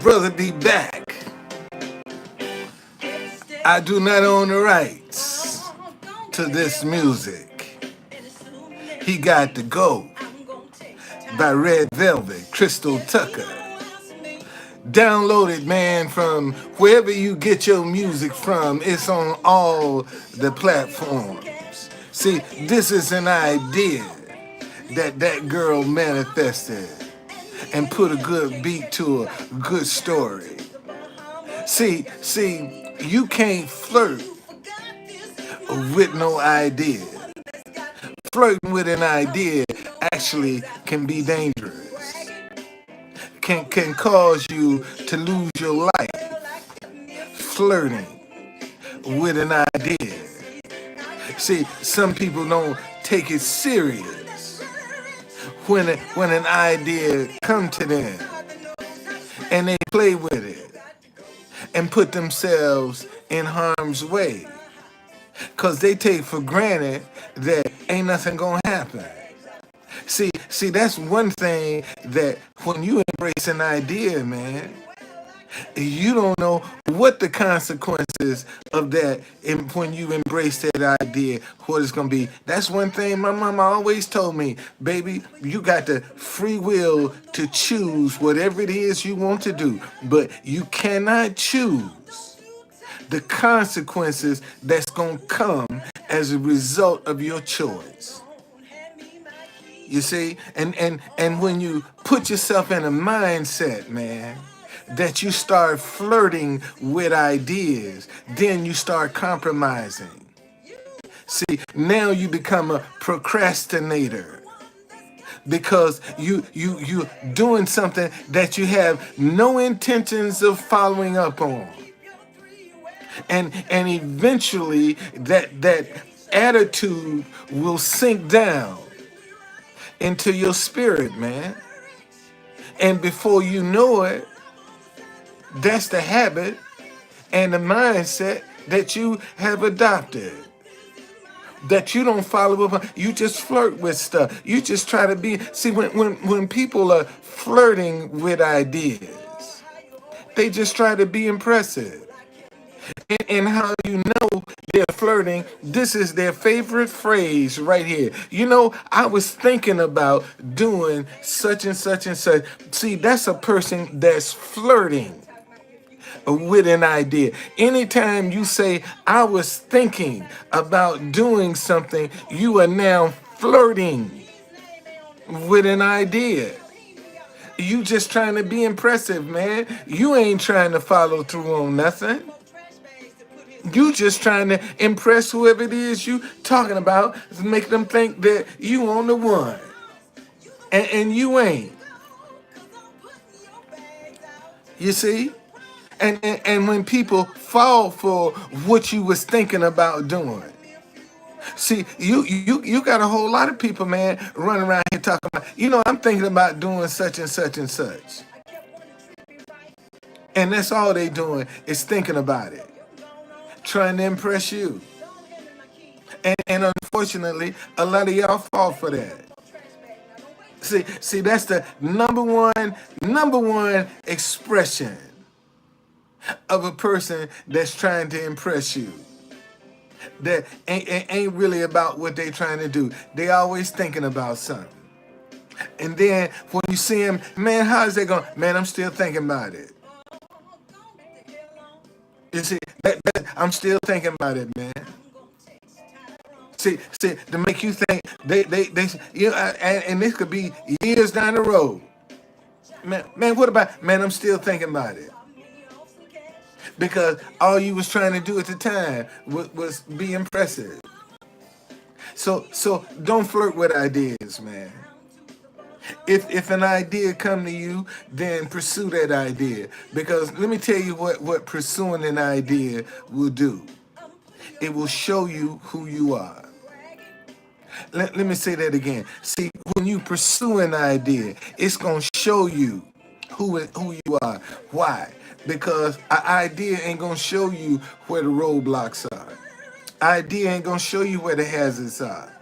brother be back. I do not own the rights to this music. He Got to Go by Red Velvet, Crystal Tucker. Download it, man, from wherever you get your music from. It's on all the platforms. See, this is an idea that girl manifested and put a good beat to a good story. See, you can't flirt with no idea. Flirting with an idea actually can be dangerous. Can cause you to lose your life. Flirting with an idea. See, some people don't take it serious when an idea come to them and they play with it and put themselves in harm's way because they take for granted that ain't nothing gonna happen. See, that's one thing that when you embrace an idea, man, you don't know what the consequences of that when you embrace that idea, what it's going to be. That's one thing my mama always told me, baby, you got the free will to choose whatever it is you want to do, but you cannot choose the consequences that's going to come as a result of your choice. You see, and when you put yourself in a mindset, man, that you start flirting with ideas, then you start compromising. See, now you become a procrastinator because you doing something that you have no intentions of following up on. And eventually that attitude will sink down into your spirit, man. And before you know it, that's the habit and the mindset that you have adopted. That you don't follow up on. You just flirt with stuff. You just try to be. See, when people are flirting with ideas, they just try to be impressive. And how you know they're flirting, this is their favorite phrase right here. You know, I was thinking about doing such and such and such. See, that's a person that's flirting with an idea. Anytime you say, I was thinking about doing something, you are now flirting with an idea. You just trying to be impressive, man. You ain't trying to follow through on nothing. You just trying to impress whoever it is you talking about, make them think that you on the one. And you ain't. You see? And when people fall for what you was thinking about doing. See, you got a whole lot of people, man, running around here talking about, I'm thinking about doing such and such and such. And that's all they doing is thinking about it. Trying to impress you. And unfortunately, a lot of y'all fall for that. See, that's the number one expression of a person that's trying to impress you. That ain't really about what they trying to do. They always thinking about something. And then when you see them, man, how is they going? Man, I'm still thinking about it. You see, I'm still thinking about it, man. See, to make you think they and this could be years down the road. Man, what about, man, I'm still thinking about it. Because all you was trying to do at the time was be impressive. So don't flirt with ideas, man. If an idea come to you, then pursue that idea. Because let me tell you what pursuing an idea will do. It will show you who you are. Let me say that again. See, when you pursue an idea, it's going to show you who you are. Why? Because an idea ain't going to show you where the roadblocks are. Idea ain't going to show you where the hazards are.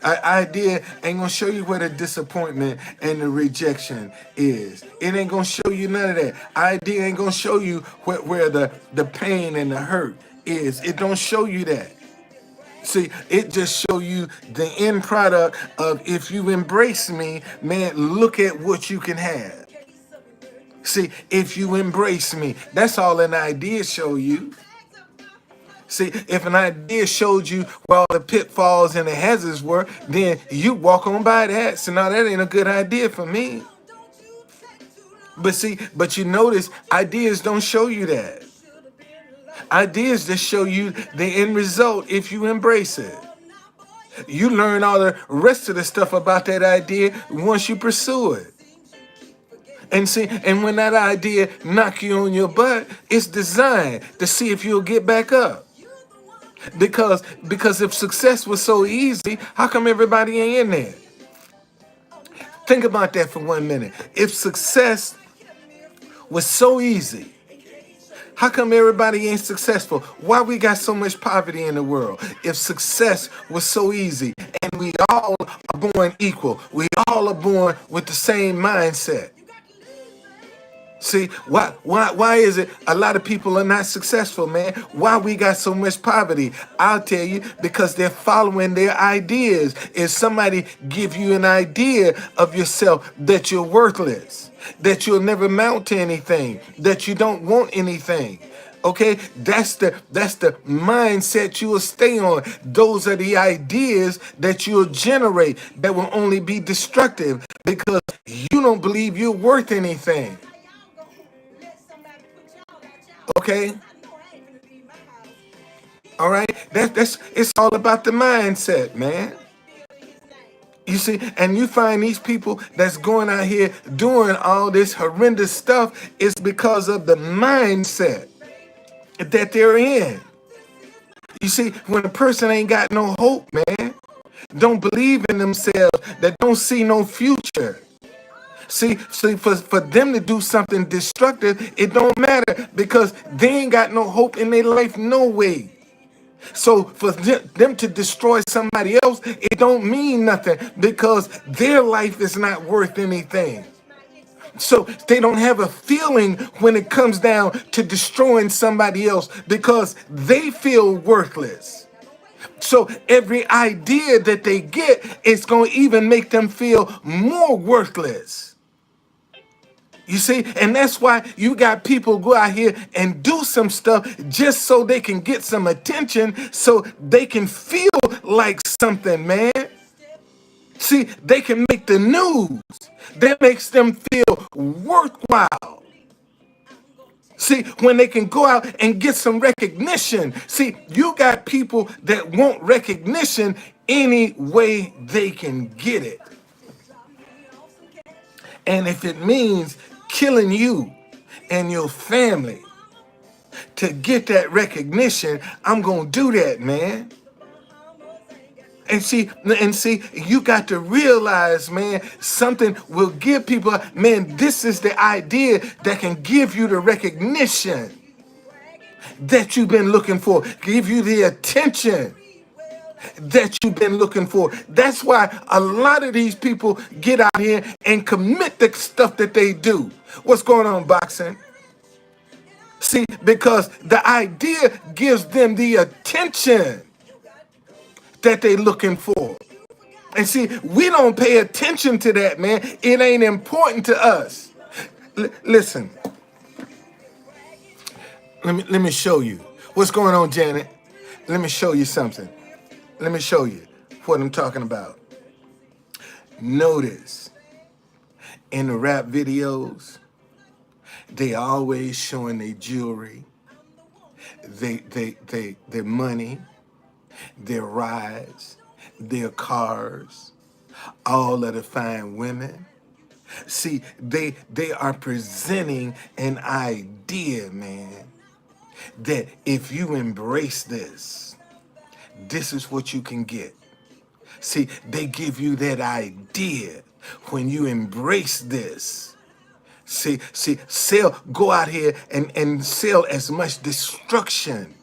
Idea ain't gonna show you where the disappointment and the rejection is. It ain't gonna show you none of that. Idea ain't gonna show you where the pain and the hurt is. It don't show you that. See, it just show you the end product of if you embrace me, man, look at what you can have. See, if you embrace me, that's all an idea show you. See, if an idea showed you where all the pitfalls and the hazards were, then you walk on by that. So now that ain't a good idea for me. But see, but you notice ideas don't show you that. Ideas just show you the end result if you embrace it. You learn all the rest of the stuff about that idea once you pursue it. And see, and when that idea knock you on your butt, it's designed to see if you'll get back up. Because if success was so easy, how come everybody ain't in there? Think about that for 1 minute. If success was so easy, how come everybody ain't successful? Why we got so much poverty in the world? If success was so easy and we all are born equal, we all are born with the same mindset. See, why is it a lot of people are not successful, man? Why we got so much poverty? I'll tell you, because they're following their ideas. If somebody give you an idea of yourself that you're worthless, that you'll never amount to anything, that you don't want anything, okay, that's the mindset you will stay on. Those are the ideas that you'll generate that will only be destructive because you don't believe you're worth anything. Okay. All right. That's it's all about the mindset, man. You see, and you find these people that's going out here doing all this horrendous stuff is because of the mindset that they're in. You see, when a person ain't got no hope, man, don't believe in themselves, that don't see no future. See, for them to do something destructive, it don't matter because they ain't got no hope in their life, no way. So for them to destroy somebody else, it don't mean nothing because their life is not worth anything. So they don't have a feeling when it comes down to destroying somebody else because they feel worthless. So every idea that they get is going to even make them feel more worthless. You see, and that's why you got people go out here and do some stuff just so they can get some attention, so they can feel like something, man. See, they can make the news. That makes them feel worthwhile. See, when they can go out and get some recognition. See, you got people that want recognition any way they can get it. And if it means killing you and your family to get that recognition, I'm going to do that, man. And see, you got to realize, man, something will give people, man, this is the idea that can give you the recognition that you've been looking for, give you the attention that you've been looking for. That's why a lot of these people get out here and commit the stuff that they do. What's going on, boxing? See, because the idea gives them the attention that they're looking for. And see, we don't pay attention to that, man. It ain't important to us. Listen, let me show you. What's going on, Janet? Let me show you something. Let me show you what I'm talking about. Notice in the rap videos, they always showing their jewelry, their money, their rides, their cars, all of the fine women. See, they are presenting an idea, man, that if you embrace this, this is what you can get. See, they give you that idea when you embrace this. See, go out here and sell as much destruction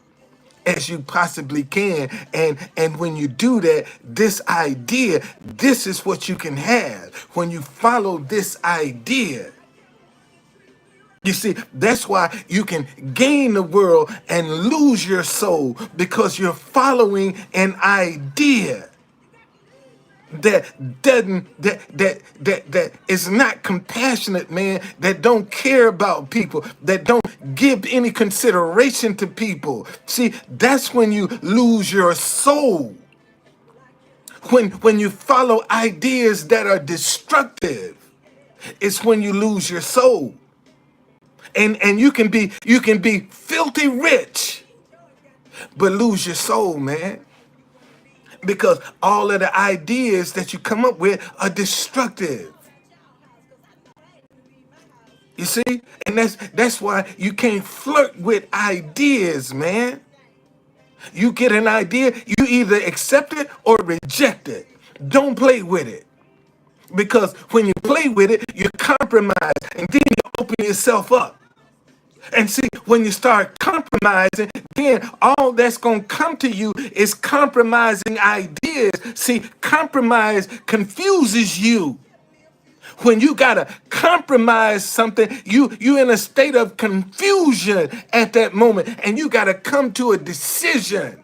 as you possibly can. And when you do that, this idea, this is what you can have when you follow this idea. You see, that's why you can gain the world and lose your soul, because you're following an idea that doesn't that is not compassionate, man, that don't care about people, that don't give any consideration to people. See, that's when you lose your soul. When you follow ideas that are destructive, it's when you lose your soul. And you can be filthy rich but lose your soul, man, because all of the ideas that you come up with are destructive. You see? And that's why you can't flirt with ideas, man. You get an idea, you either accept it or reject it. Don't play with it. Because when you play with it, you compromise and then you open yourself up. And see, when you start compromising, then all that's going to come to you is compromising ideas. See, compromise confuses you. When you gotta compromise something, you in a state of confusion at that moment, and you gotta come to a decision.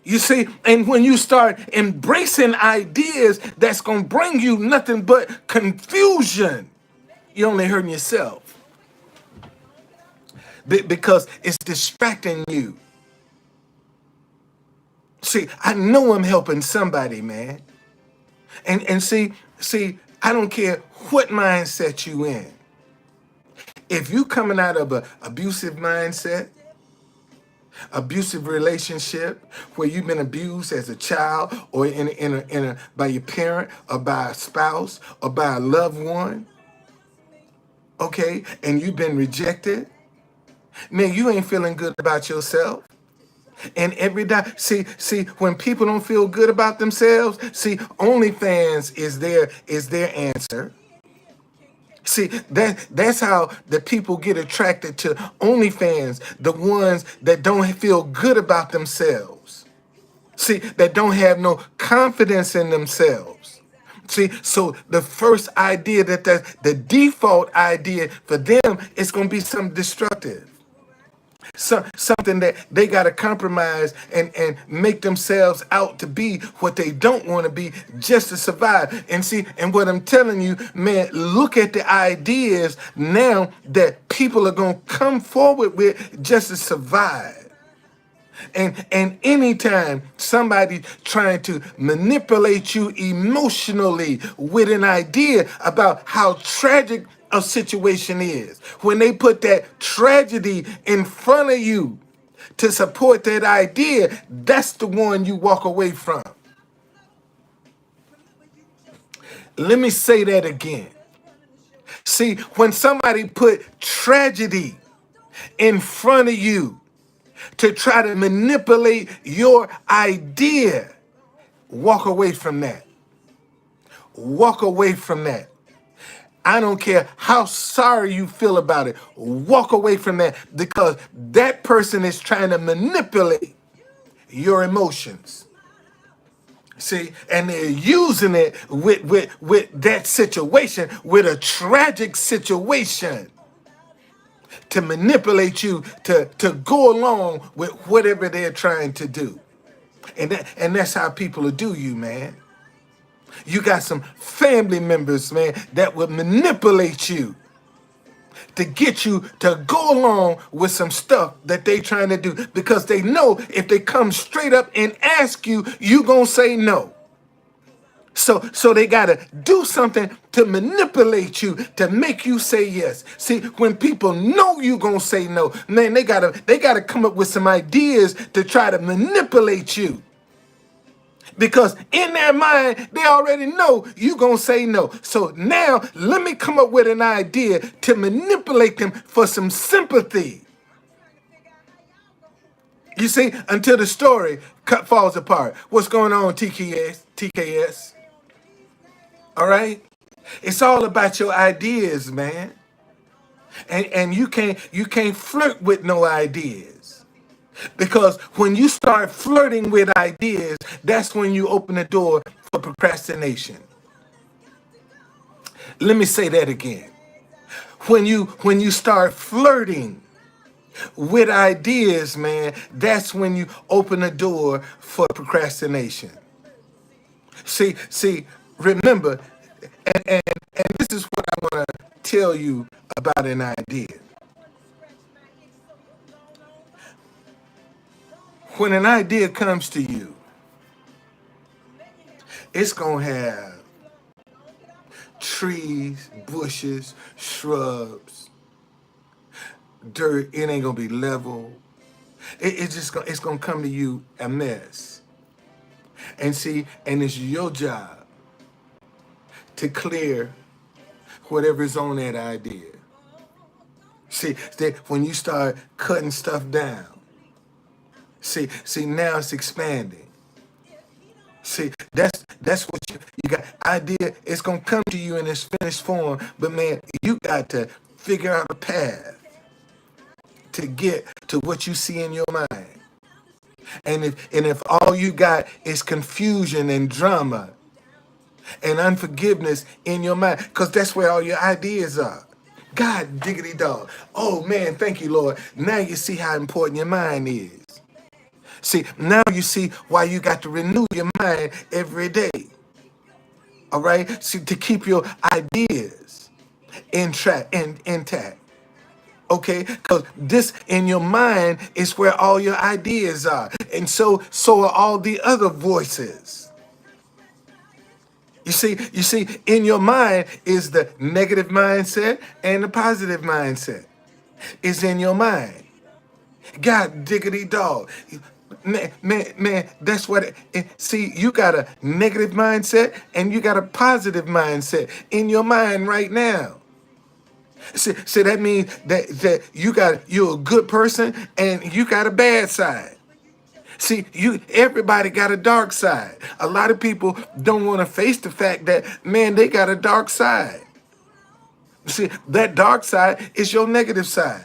You see, and when you start embracing ideas that's gonna bring you nothing but confusion, you're only hurting yourself because it's distracting you. See, I know I'm helping somebody, man. And see, I don't care what mindset you in. If you coming out of a abusive mindset, abusive relationship where you've been abused as a child or by your parent or by a spouse or by a loved one, okay, and you've been rejected, man, you ain't feeling good about yourself. And every day, see, when people don't feel good about themselves, see, OnlyFans is their answer. See, that's how the people get attracted to OnlyFans, the ones that don't feel good about themselves. See, that don't have no confidence in themselves. See, so the first idea the default idea for them is going to be something destructive. Something that they got to compromise and make themselves out to be what they don't want to be just to survive. And see, and what I'm telling you, man, look at the ideas now that people are going to come forward with just to survive. And anytime somebody trying to manipulate you emotionally with an idea about how tragic a situation is, when they put that tragedy in front of you to support that idea, that's the one you walk away from. Let me say that again. See, when somebody put tragedy in front of you to try to manipulate your idea, walk away from that. Walk away from that. I don't care how sorry you feel about it. Walk away from that, because that person is trying to manipulate your emotions. See, and they're using it with that situation, with a tragic situation, to manipulate you to go along with whatever they're trying to do. And that's how people will do you, man. You got some family members, man, that would manipulate you to get you to go along with some stuff that they trying to do, because they know if they come straight up and ask you, you gonna say no. So they gotta do something to manipulate you to make you say yes. See, when people know you gonna say no, man, they gotta come up with some ideas to try to manipulate you. Because in their mind, they already know you gonna say no. So now let me come up with an idea to manipulate them for some sympathy. You see, until the story falls apart. What's going on, TKS? TKS? All right? It's all about your ideas, man. And you can't flirt with no ideas. Because when you start flirting with ideas, that's when you open the door for procrastination. Let me say that again. When you start flirting with ideas, man, that's when you open the door for procrastination. See, remember, and this is what I want to tell you about an idea. When an idea comes to you, it's going to have trees, bushes, shrubs, dirt. It ain't going to be level. It's going to come to you a mess. And see, and it's your job to clear whatever's on that idea. See, that when you start cutting stuff down, see now it's expanding. See, that's what you got. Idea, it's gonna come to you in its finished form, but man, you got to figure out a path to get to what you see in your mind. And if all you got is confusion and drama and unforgiveness in your mind, because that's where all your ideas are. God diggity dog. Oh man, thank you, Lord. Now you see how important your mind is. See, now you see why you got to renew your mind every day. All right? See, to keep your ideas intact. Okay? Because this in your mind is where all your ideas are. And so are all the other voices. You see, in your mind is the negative mindset and the positive mindset. It's in your mind. God diggity dog. Man, that's what see, you got a negative mindset and you got a positive mindset in your mind right now. See that means that you're a good person and you got a bad side. See, everybody got a dark side. A lot of people don't want to face the fact that, man, they got a dark side. See, that dark side is your negative side.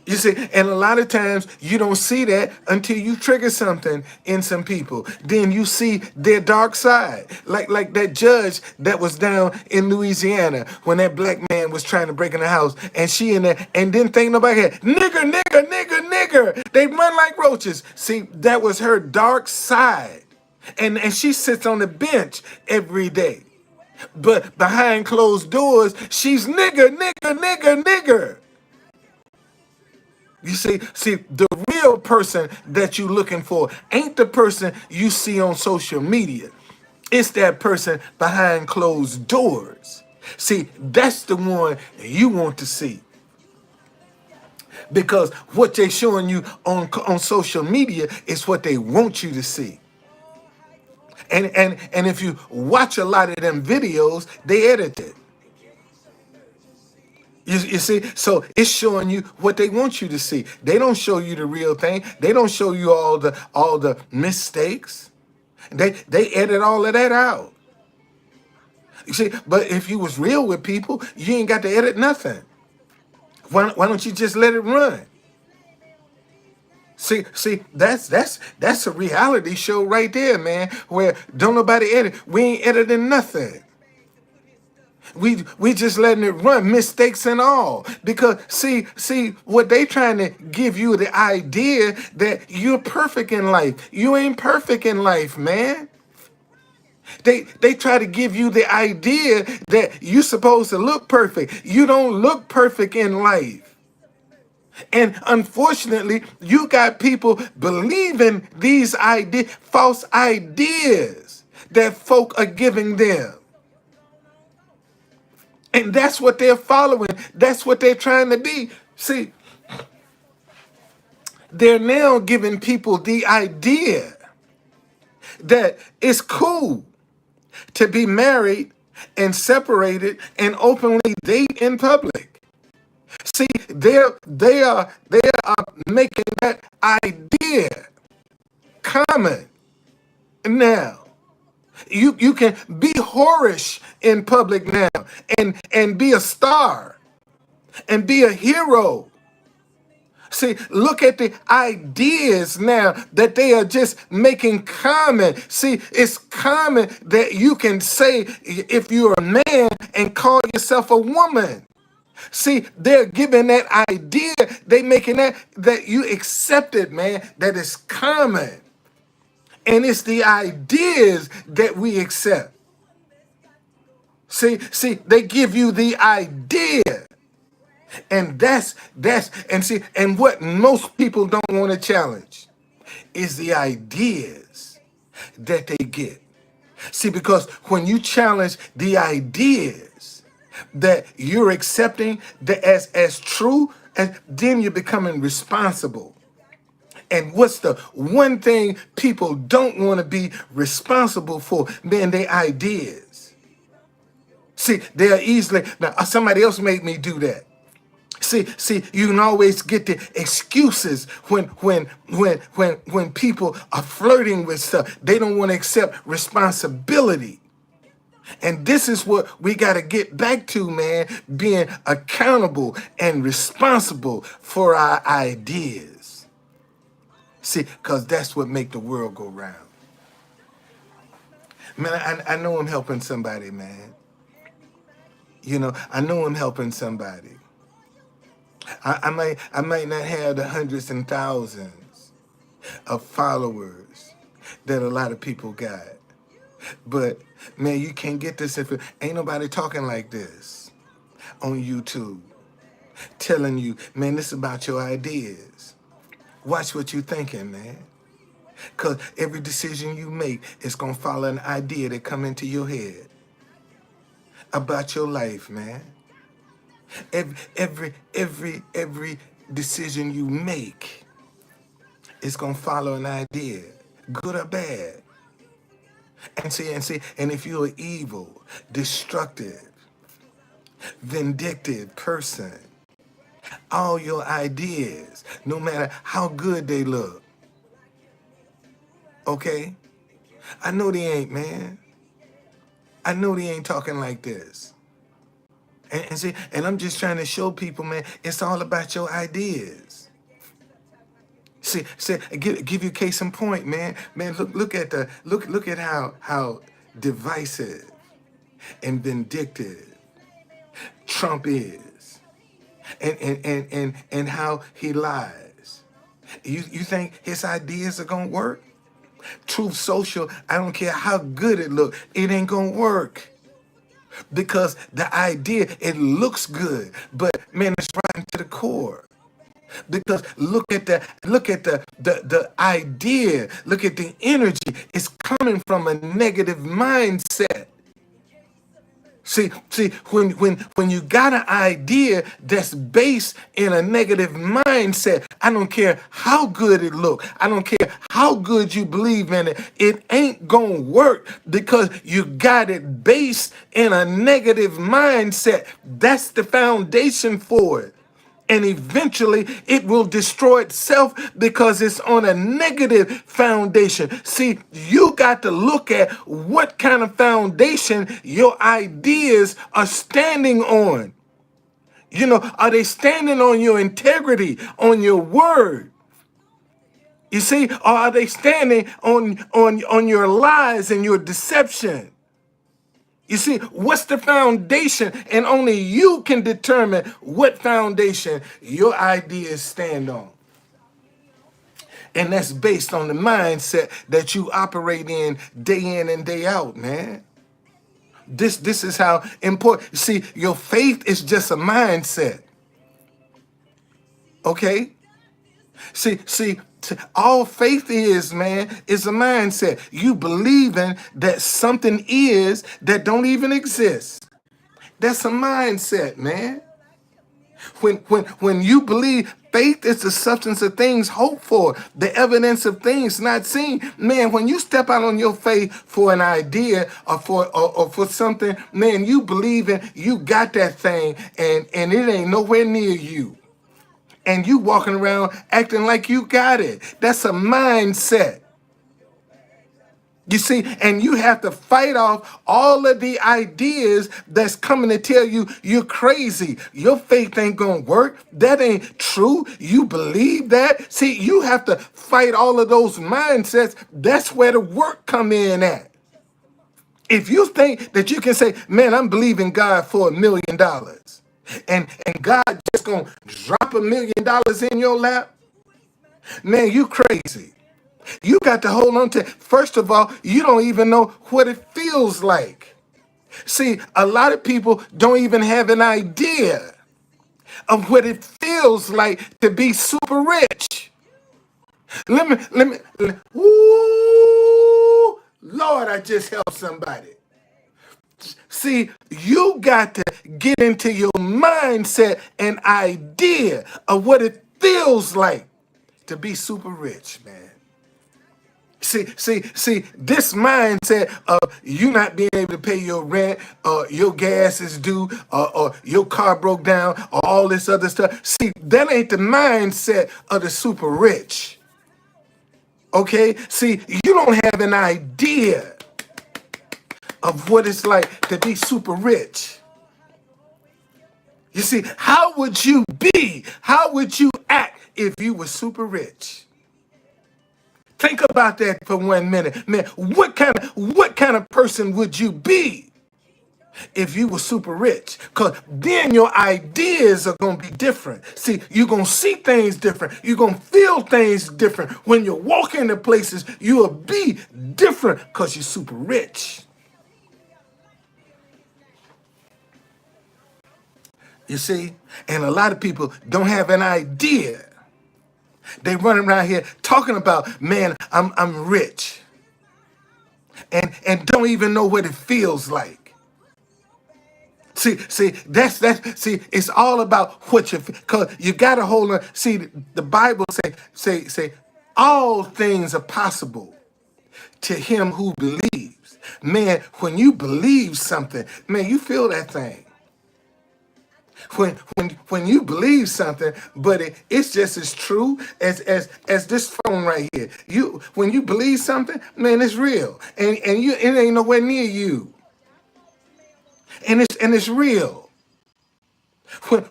You see, and a lot of times you don't see that until you trigger something in some people. Then you see their dark side. Like that judge that was down in Louisiana when that black man was trying to break in the house and she in there and didn't think nobody had nigger. They run like roaches. See, that was her dark side. And she sits on the bench every day. But behind closed doors, she's nigger. You see, the real person that you're looking for ain't the person you see on social media. It's that person behind closed doors. See, that's the one you want to see. Because what they're showing you on social media is what they want you to see. And if you watch a lot of them videos, they edit it. You see, so it's showing you what they want you to see. They don't show you the real thing. They don't show you all the mistakes. They edit all of that out. You see, but if you was real with people, you ain't got to edit nothing. Why don't you just let it run? See, that's a reality show right there, man. Where don't nobody edit. We ain't editing nothing. We just letting it run, mistakes and all. Because see what they trying to give you the idea that you're perfect in life. You ain't perfect in life, man. They try to give you the idea that you're supposed to look perfect. You don't look perfect in life. And unfortunately, you got people believing these false ideas that folk are giving them. And that's what they're following. That's what they're trying to be. See, they're now giving people the idea that it's cool to be married and separated and openly date in public. See, they are making that idea common now. You can be whorish in public now and be a star and be a hero See, look at the ideas now that they are just making common. See, it's common that you can say if you're a man and call yourself a woman. See, they're giving that idea, they making that you accept it, man, that it's common. And it's the ideas that we accept. See, they give you the idea. And and what most people don't want to challenge is the ideas that they get. See, because when you challenge the ideas that you're accepting that as true, and then you're becoming responsible. And what's the one thing people don't want to be responsible for? Man, their ideas. See, they're easily now somebody else made me do that. See, you can always get the excuses when people are flirting with stuff. They don't want to accept responsibility. And this is what we got to get back to, man, being accountable and responsible for our ideas. See, because that's what make the world go round. Man, I know I'm helping somebody, man. You know, I know I'm helping somebody. I might not have the hundreds and thousands of followers that a lot of people got. But man, you can't get this if ain't nobody talking like this on YouTube, telling you, man, this is about your ideas. Watch what you thinking, man. Cause every decision you make is gonna follow an idea that come into your head about your life, man. Every decision you make is gonna follow an idea, good or bad. And if you're an evil, destructive, vindictive person, all your ideas, no matter how good they look, okay? I know they ain't, man. I know they ain't talking like this. And I'm just trying to show people, man, it's all about your ideas. See, give you case in point, man. Man, look at how divisive and vindictive Trump is, and how he lies. You think his ideas are gonna work? Truth Social, I don't care how good it look, it ain't gonna work. Because the idea, it looks good, but man, it's rotten to the core. Because look at the idea, look at the energy. It's coming from a negative mindset. See, when you got an idea that's based in a negative mindset, I don't care how good it look, I don't care how good you believe in it, it ain't gonna work because you got it based in a negative mindset. That's the foundation for it. And eventually it will destroy itself because it's on a negative foundation. See, you got to look at what kind of foundation your ideas are standing on. You know, are they standing on your integrity, on your word? You see, or are they standing on your lies and your deception? You see, what's the foundation? And only you can determine what foundation your ideas stand on. And that's based on the mindset that you operate in and day out, man. This is how important. See, your faith is just a mindset. Okay? See, all faith is, man, is a mindset. You believing that something is that don't even exist. That's a mindset, man. When you believe, faith is the substance of things hoped for, the evidence of things not seen. Man, when you step out on your faith for an idea or for something, man, you believe in, you got that thing, and it ain't nowhere near you. And you walking around acting like you got it. That's a mindset. You see, and you have to fight off all of the ideas that's coming to tell you you're crazy. Your faith ain't gonna work. That ain't true. You believe that. See, you have to fight all of those mindsets. That's where the work come in at. If you think that you can say, man, I'm believing God for $1 million, and God just gonna drop $1 million in your lap, man, you crazy. You got to hold on to, first of all, you don't even know what it feels like. See, a lot of people don't even have an idea of what it feels like to be super rich. Ooh, Lord, I just helped somebody. See, you got to get into your mindset and idea of what it feels like to be super rich, man. See, this mindset of you not being able to pay your rent, or your gas is due, or your car broke down, or all this other stuff. See, that ain't the mindset of the super rich. Okay? See, you don't have an idea of what it's like to be super rich. You see, how would you be? How would you act if you were super rich? Think about that for 1 minute. Man, what kind of person would you be if you were super rich? Because then your ideas are going to be different. See, you're going to see things different. You're going to feel things different. When you walk into places, you will be different because you're super rich. You see? And a lot of people don't have an idea. They run around here talking about, man, I'm rich. And don't even know what it feels like. See, it's all about what you feel. Because you gotta hold on. See, the Bible say, all things are possible to him who believes. Man, when you believe something, man, you feel that thing. When you believe something, but it's just as true as this phone right here. When you believe something, man, it's real, and it ain't nowhere near you, and it's real.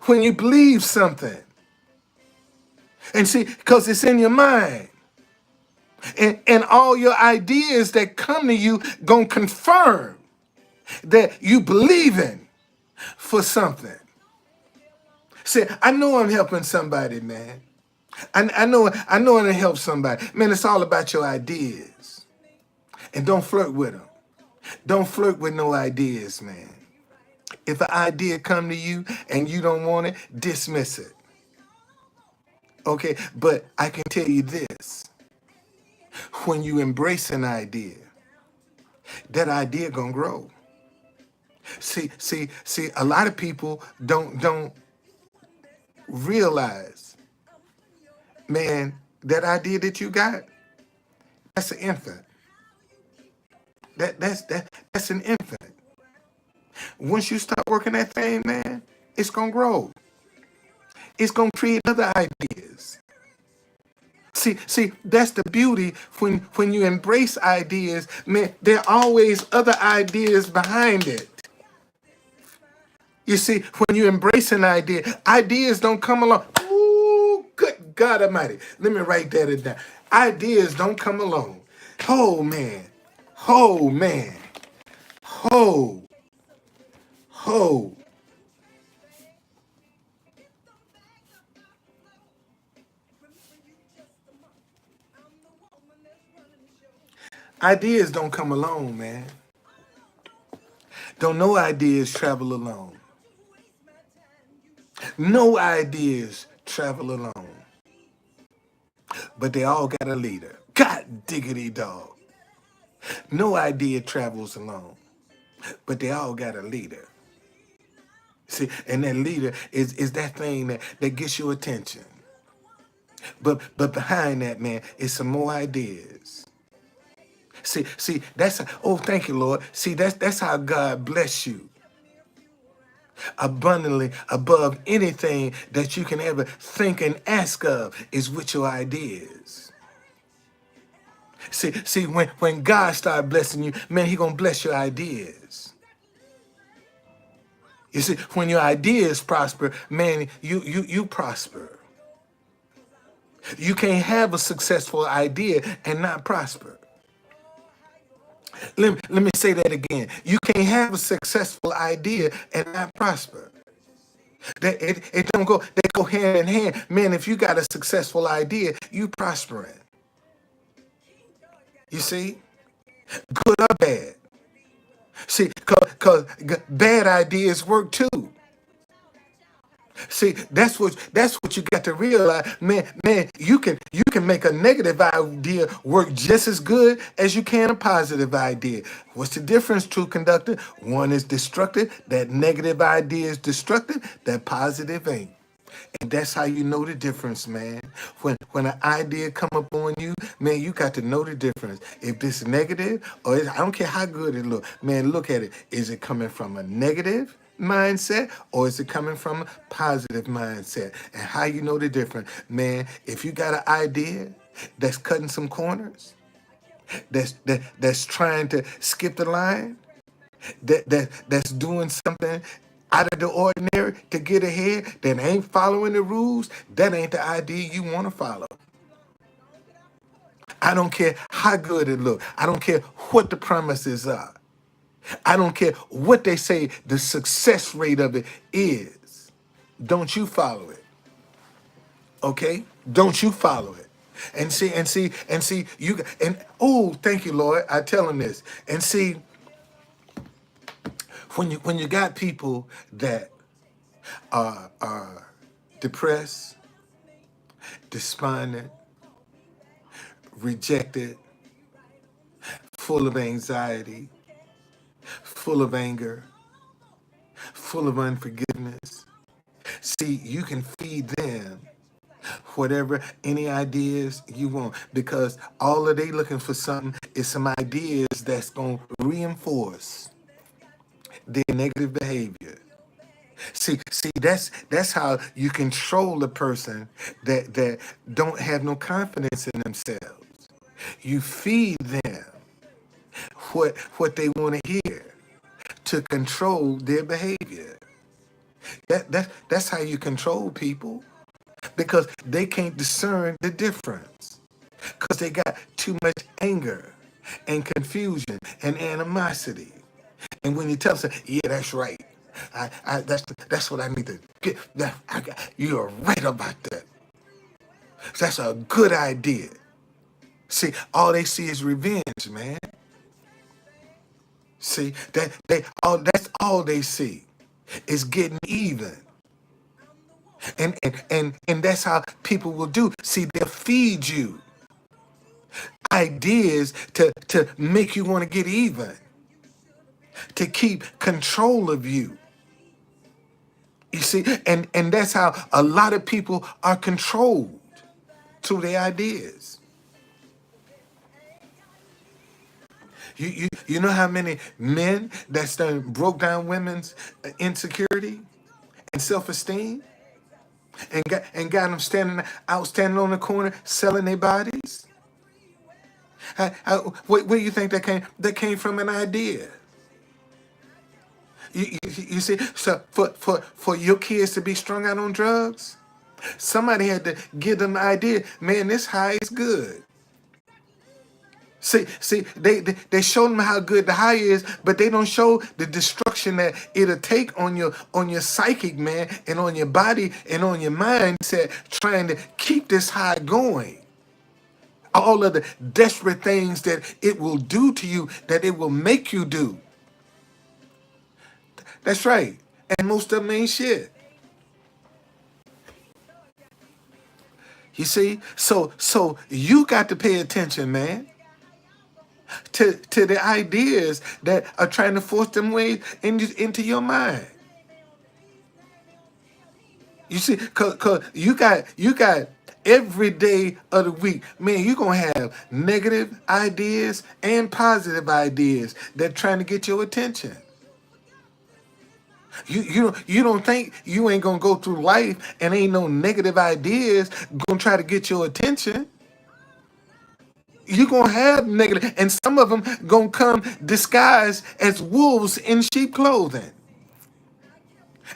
When you believe something, and see, because it's in your mind, and all your ideas that come to you gonna confirm that you believe in for something. See, I know I'm helping somebody, man. I know it helps somebody. Man, it's all about your ideas. And don't flirt with them. Don't flirt with no ideas, man. If an idea come to you and you don't want it, dismiss it. Okay? But I can tell you this. When you embrace an idea, that idea gonna grow. See, a lot of people don't realize, man, that idea that you got, that's an infant. That's an infant. Once you start working that thing, man, it's gonna grow. It's gonna create other ideas. See, that's the beauty when you embrace ideas, man. There are always other ideas behind it. You see, when you embrace an idea, ideas don't come along. Ooh, good God Almighty! Let me write that down. Ideas don't come along. Oh man, oh man, oh, oh. Ideas don't come alone, man. Don't no ideas travel alone. No ideas travel alone. But they all got a leader. God diggity dog. No idea travels alone. But they all got a leader. See, and that leader is that thing that gets your attention. But behind that, man, is some more ideas. See, oh, thank you, Lord. See, that's how God bless you. Abundantly above anything that you can ever think and ask of is with your ideas. See, when God start blessing you, man, he gonna bless your ideas. You see, when your ideas prosper, man, you prosper. You can't have a successful idea and not prosper. Let me say that again. You can't have a successful idea and not prosper. It don't go, they go hand in hand. Man, if you got a successful idea, you prospering. You see? Good or bad. See, cause bad ideas work too. See, that's what you got to realize, man. You can make a negative idea work just as good as you can a positive idea. What's the difference, true conductor? One is destructive. That negative idea is destructive. That positive ain't. And that's how you know the difference, man. When an idea come up on you, man, you got to know the difference. If this negative, I don't care how good it look, man, look at it. Is it coming from a negative mindset or is it coming from a positive mindset? And how you know the difference, man? If you got an idea that's cutting some corners, that's trying to skip the line, that's doing something out of the ordinary to get ahead, that ain't following the rules, that ain't the idea you want to follow. I don't care how good it look. I don't care what the promises are. I don't care what they say the success rate of it is. Don't you follow it. Okay? Don't you follow it. And see, oh, thank you, Lord. I tell them this. And see, when you got people that are depressed, despondent, rejected, full of anxiety, full of anger, full of unforgiveness. See, you can feed them whatever, any ideas you want, because all of they looking for something is some ideas that's going to reinforce their negative behavior. See, that's how you control a person that don't have no confidence in themselves. You feed them what they want to hear to control their behavior. That's how you control people, because they can't discern the difference, because they got too much anger and confusion and animosity. And when you tell them, yeah, that's right. That's what I need to get. You're right about that. That's a good idea. See, all they see is revenge, man. See, that's all they see is getting even. And that's how people will do. See, they'll feed you ideas to make you want to get even, to keep control of you. You see, and that's how a lot of people are controlled through their ideas. You know how many men that's done broke down women's insecurity and self-esteem and got them standing on the corner selling their bodies? Where do you think that came? That came from an idea. You see, so for your kids to be strung out on drugs, somebody had to give them the idea. Man, this high is good. See, they show them how good the high is, but they don't show the destruction that it'll take on your psychic, man, and on your body and on your mindset, trying to keep this high going. All of the desperate things that it will do to you, that it will make you do. That's right. And most of them ain't shit. You see? So you got to pay attention, man, to the ideas that are trying to force them ways into your mind. You see, cause you got every day of the week, man, you're gonna have negative ideas and positive ideas that trying to get your attention. You don't think you ain't gonna go through life and ain't no negative ideas gonna try to get your attention. You're going to have negative, and some of them going to come disguised as wolves in sheep clothing.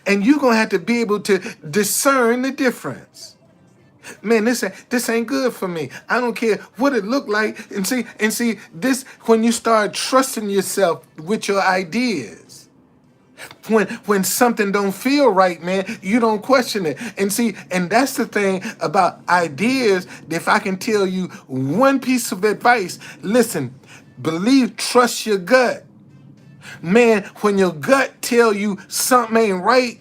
And you're going to have to be able to discern the difference. Man, this ain't good for me. I don't care what it look like. And see this, when you start trusting yourself with your ideas. When something don't feel right, man, you don't question it. And that's the thing about ideas. If I can tell you one piece of advice, listen, trust your gut. Man, when your gut tell you something ain't right,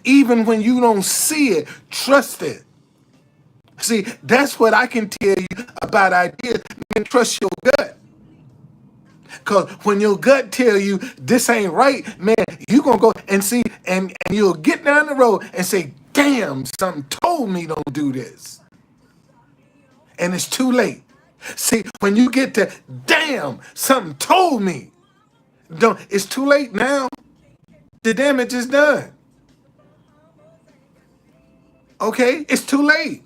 even when you don't see it, trust it. See, that's what I can tell you about ideas. Man, trust your gut. Because when your gut tell you this ain't right, man, you going to go and see, and you'll get down the road and say, damn, something told me don't do this. And it's too late. See, when you get to, damn, something told me, it's too late now. The damage is done. Okay? It's too late.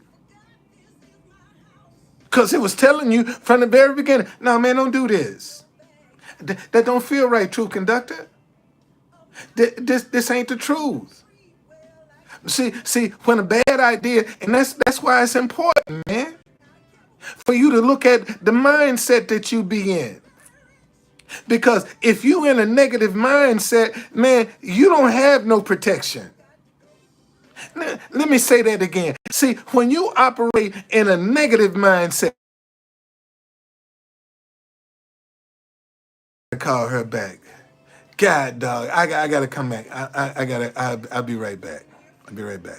Because it was telling you from the very beginning, no, man, don't do this. That don't feel right, Truth Conductor. This ain't the truth. See, when a bad idea, and that's why it's important, man, for you to look at the mindset that you be in. Because if you in a negative mindset, man, you don't have no protection. Let me say that again. See, when you operate in a negative mindset, I call her back. God, dog, I gotta come back. I'll be right back. I'll be right back.